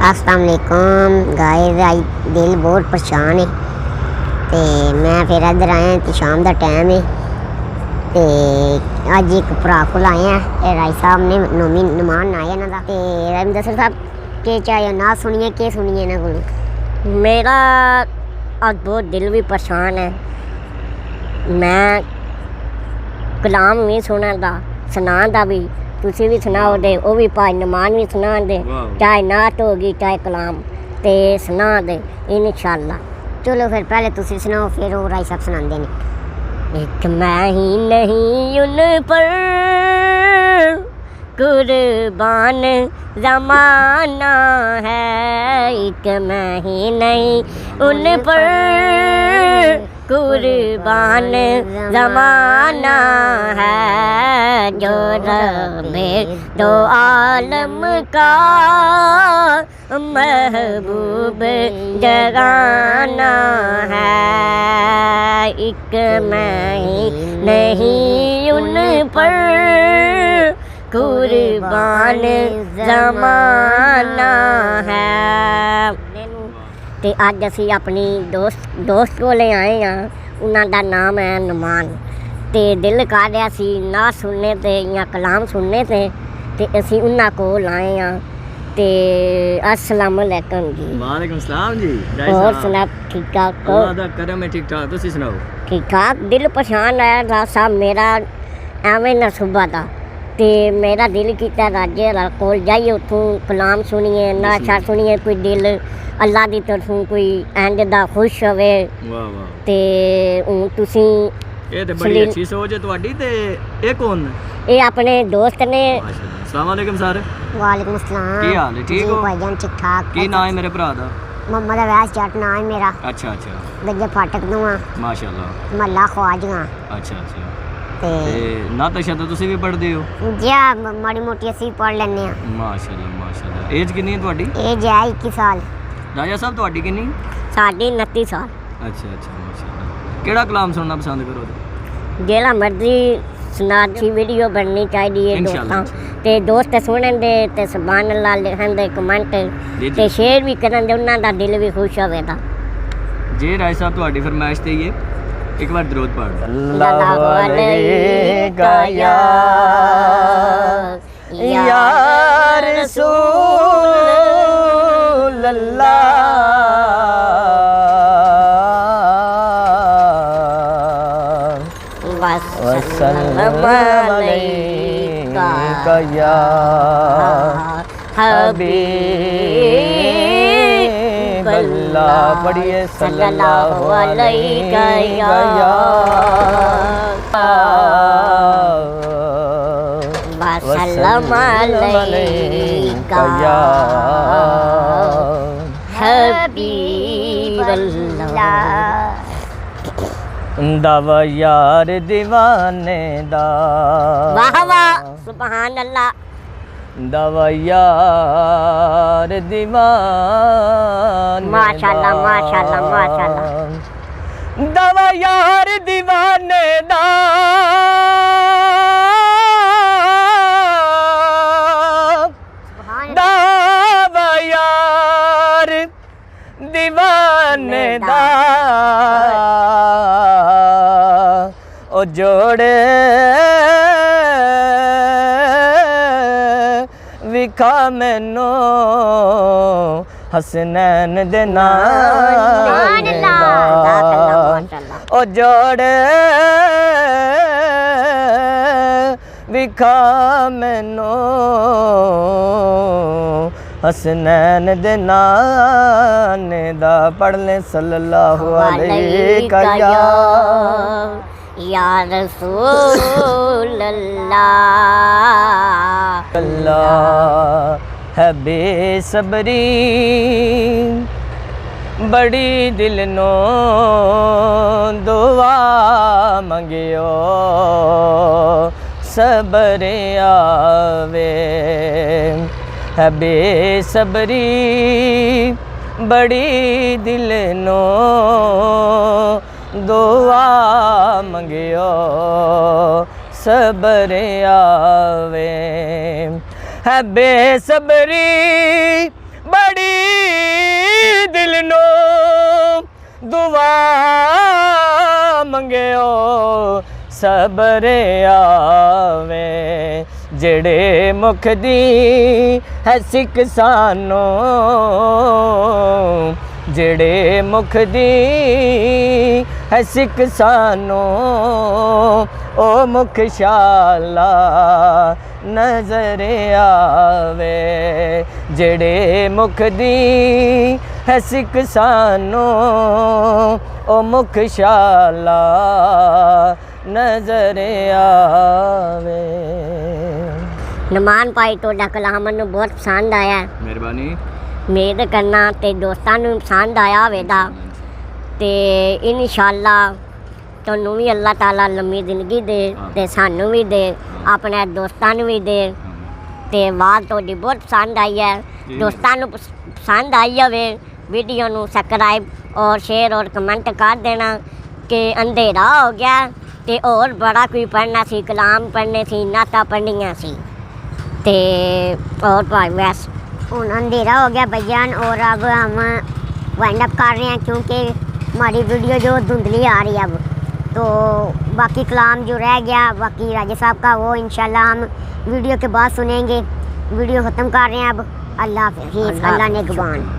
अस्सलाम वालेकुम गाइस, दिल बहुत परेशान है ते मैं फिर इधर आया तो शाम का टाइम है ते अज एक भरा को आए हैं राय साहब ने नमान आए इन्हों का ते रविंदर साहब के चाहे ना सुनिए के सुनिए इन्हों को। मेरा अज बहुत दिल भी परेशान है। मैं कलाम भी सुना सुना भी तुसी भी सुनाओ दे, वो भी भाई नमान भी सुना दे, चाहे नात होगी चाहे कलाम ते सुना दे इंशाअल्लाह। चलो फिर पहले तुसी सुनाओ फिर वो राय साहब सुनाते हैं। एक मैं ही नहीं उन पर कुर्बान ज़माना है, एक मैं ही नहीं उन पर कुर्बान ज़माना है, जो रब्बे दो आलम का महबूब जगाना है, एक मैं ही नहीं उन पर कुर्बान ज़माना है। ते अज असी अपनी दोस्त को ले आए हैं, उन्होंने नाम है नमान। ते दिल कर रहा सी ना सुनने ते या कलाम सुनने ते असी उन्होंने को आए हैं। ते अस्सलाम वालेकुम जी। वालेकुम सलाम जी। और सुना ठीक ठाक हो? अल्लाह दा करम है, ठीक ठाक। तुसी सुनाओ? ठीक ठाक। दिल परेशान आया साहब मेरा एवं ना सुबह था ते मेरा दिल किया राज्य कोल जाइए, उतों कलाम सुनिए नाशा सुनिए, कोई दिल अल्लाह की तरफों कोई इंज दा खुश होवे। वाह वाह। ते तुसी ये ते बड़ी अच्छी सोच है तुम्हारी। ते ये कौन है? ये अपने दोस्त ने। माशाल्लाह। अस्सलाम वालेकुम सर। वालेकुम अस्सलाम। की हाल है? ठीक हो भाईजान? ठीक ठाक। की नाम है मेरे भरा दा? मोहम्मद अवैस जट नाम है मेरा। अच्छा अच्छा। गज्जे फाटक दूँ माशाल्लाह। महला ख्वाजगा। अच्छा अच्छा। ते ना तशा तो तुसी भी पढ़दे हो? जी माड़ी मोटी असी पढ़ लेने। माशाल्लाह माशाल्लाह। एज कितनी है तुम्हारी? एज है 21 साल। राजा साहब तुम्हारी कितनी? साढ़े 29 साल। अच्छा अच्छा माशाल्लाह। केड़ा कलाम सुनना पसंद करो? जेड़ा मर्जी सुना, अच्छी वीडियो बननी चाहिए दोस्तां ते दोस्त सुनन दे ते सुभान अल्लाह लिखन दे कमेंट ते शेयर भी करन दे, उन्हां दा दिल भी खुश होवेगा। जे राय साहब तुम्हारी फरमाइश ते ये एक बार दरूद पढ़ दो। सल्लल्लाहु अलैका या रसूल अल्लाह, वसल्लम अलैका या हबीब अल्लाह। पढ़िए सल्लल्लाहु अलैका या वसल्लम अलैका या हबीब अल्लाह। दावा यार दीवाने दा। वाह वाह सुभान अल्लाह। दावा यार दीवाने माशाल्लाह माशाल्लाह माशाल्लाह। दावा यार दीवाने दा, दावा यार दीवाने दा, ओ जोड़े विखा मैनू हसनैन दे नाल दा, ओ जोड़े विखा मैनू हसनैन दे नाल दा। पढ़ ले सल्लल्लाहु अलैका या रसूल अल्लाह। अल्लाह है बेसब्री बड़ी दिल नो दुआ मंगियो, सबर आवे है बेसब्री बड़ी दिल नो दुआ मंगियो सबर आवे है बेसब्री बड़ी दुआ मंगियो सबर आवे जेड़े मुख दी है सिख सानों जेड़े मुख दी है सिख सानों ओ मुख शाला नजर आवे जेड़े मुख दी है सिख सानों ओ मुख शाला नजर आवे। ਨਮਾਨ ਭਾਈ ਤੁਹਾਡਾ ਕਲਾਮ ਮੈਨੂੰ ਬਹੁਤ ਪਸੰਦ ਆਇਆ। ਮਿਹਰਬਾਨੀ। ਉਮੀਦ ਕਰਨਾ ਤੇ ਦੋਸਤਾਂ ਨੂੰ ਪਸੰਦ ਆਇਆ ਹੋਵੇਗਾ ਤੇ ਇਨਸ਼ਾਅੱਲਾ ਤੁਹਾਨੂੰ ਵੀ ਅੱਲਾਹ ਤਾਲਾ ਲੰਮੀ ਜ਼ਿੰਦਗੀ ਦੇ ਤੇ ਸਾਨੂੰ ਵੀ ਦੇ ਆਪਣੇ ਦੋਸਤਾਂ ਨੂੰ ਵੀ ਦੇ ਤੇ ਆਵਾਜ਼ ਤੁਹਾਡੀ ਬਹੁਤ ਪਸੰਦ ਆਈ ਹੈ। ਦੋਸਤਾਂ ਨੂੰ ਪਸੰਦ ਆਈ ਹੋਵੇ वीडियो ਨੂੰ सब्सक्राइब और शेयर और कमेंट कर देना कि अंधेरा हो गया तो और बड़ा कोई पढ़ना सी कलाम पढ़ने सी नाता पढ़निया सी ते और भाई वैस हूँ अंधेरा हो गया भैयान और अब हम वाइंड अप कर रहे हैं क्योंकि हमारी वीडियो जो धुंधली आ रही है अब तो बाकी कलाम जो रह गया बाकी राजा साहब का वो इंशाल्लाह हम वीडियो के बाद सुनेंगे। वीडियो ख़त्म कर रहे हैं अब। अल्लाह हाफिज़। अल्लाह ने निगहबान।